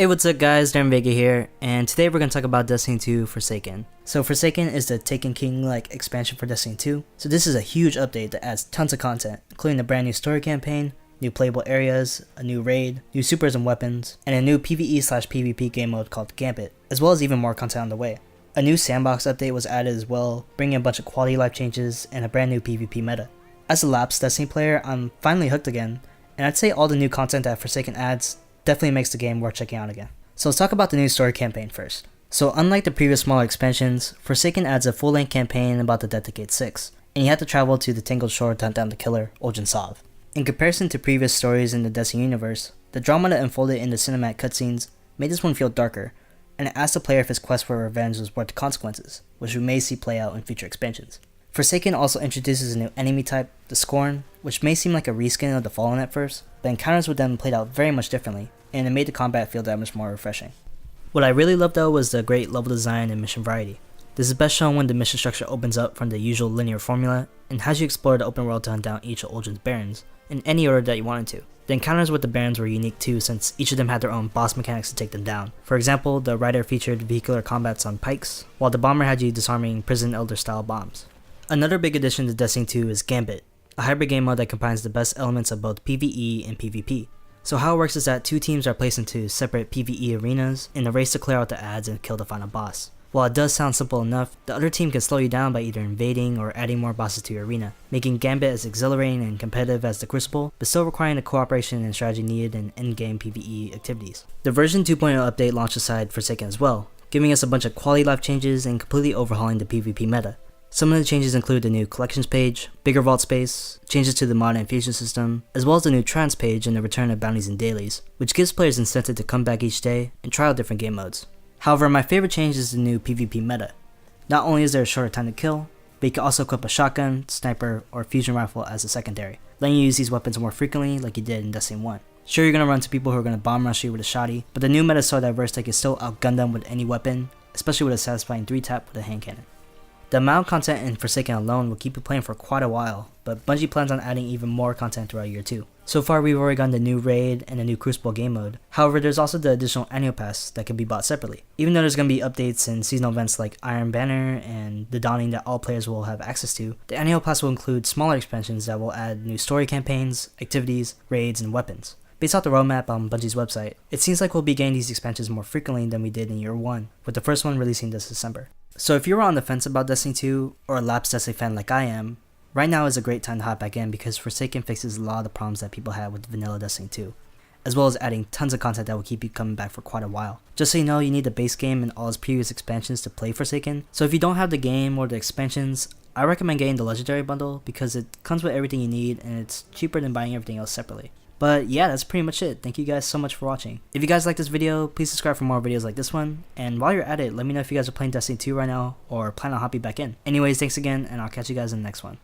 Hey, what's up guys, Darren Vega here, and today we're going to talk about Destiny 2 Forsaken. So Forsaken is the Taken King-like expansion for Destiny 2, so this is a huge update that adds tons of content, including a brand new story campaign, new playable areas, a new raid, new supers and weapons, and a new PvE/PvP game mode called Gambit, as well as even more content on the way. A new sandbox update was added as well, bringing a bunch of quality life changes and a brand new PvP meta. As a lapsed Destiny player, I'm finally hooked again, and I'd say all the new content that Forsaken adds definitely makes the game worth checking out again. So let's talk about the new story campaign first. So unlike the previous smaller expansions, Forsaken adds a full-length campaign about the Death Decade 6, and you have to travel to the Tangled Shore to hunt down the killer, Oljan Sov. In comparison to previous stories in the Destiny universe, the drama that unfolded in the cinematic cutscenes made this one feel darker, and it asked the player if his quest for revenge was worth the consequences, which we may see play out in future expansions. Forsaken also introduces a new enemy type, the Scorn, which may seem like a reskin of the Fallen at first, but encounters with them played out very much differently, and it made the combat feel that much more refreshing. What I really loved though was the great level design and mission variety. This is best shown when the mission structure opens up from the usual linear formula and has you explore the open world to hunt down each of Oljan's barons, in any order that you wanted to. The encounters with the barons were unique too, since each of them had their own boss mechanics to take them down. For example, the Rider featured vehicular combats on pikes, while the Bomber had you disarming prison elder style bombs. Another big addition to Destiny 2 is Gambit, a hybrid game mode that combines the best elements of both PvE and PvP. So how it works is that two teams are placed into separate PvE arenas in a race to clear out the adds and kill the final boss. While it does sound simple enough, the other team can slow you down by either invading or adding more bosses to your arena, making Gambit as exhilarating and competitive as the Crucible, but still requiring the cooperation and strategy needed in endgame PvE activities. The version 2.0 update launched aside Forsaken as well, giving us a bunch of quality life changes and completely overhauling the PvP meta. Some of the changes include the new collections page, bigger vault space, changes to the mod and fusion system, as well as the new trans page and the return of bounties and dailies, which gives players incentive to come back each day and try out different game modes. However, my favorite change is the new PvP meta. Not only is there a shorter time to kill, but you can also equip a shotgun, sniper, or fusion rifle as a secondary, letting you use these weapons more frequently like you did in Destiny 1. Sure, you're going to run into people who are going to bomb rush you with a shotty, but the new meta is so diverse that you can still outgun them with any weapon, especially with a satisfying 3-tap with a hand cannon. The amount of content in Forsaken alone will keep you playing for quite a while, but Bungie plans on adding even more content throughout year 2. So far we've already gotten the new raid and a new Crucible game mode, however there's also the additional annual pass that can be bought separately. Even though there's going to be updates and seasonal events like Iron Banner and the Dawning that all players will have access to, the annual pass will include smaller expansions that will add new story campaigns, activities, raids, and weapons. Based off the roadmap on Bungie's website, it seems like we'll be getting these expansions more frequently than we did in year 1, with the first one releasing this December. So if you were on the fence about Destiny 2, or a lapsed Destiny fan like I am, right now is a great time to hop back in because Forsaken fixes a lot of the problems that people had with vanilla Destiny 2, as well as adding tons of content that will keep you coming back for quite a while. Just so you know, you need the base game and all its previous expansions to play Forsaken, so if you don't have the game or the expansions, I recommend getting the Legendary Bundle because it comes with everything you need and it's cheaper than buying everything else separately. But yeah, that's pretty much it. Thank you guys so much for watching. If you guys like this video, please subscribe for more videos like this one. And while you're at it, let me know if you guys are playing Destiny 2 right now or plan on hopping back in. Anyways, thanks again, and I'll catch you guys in the next one.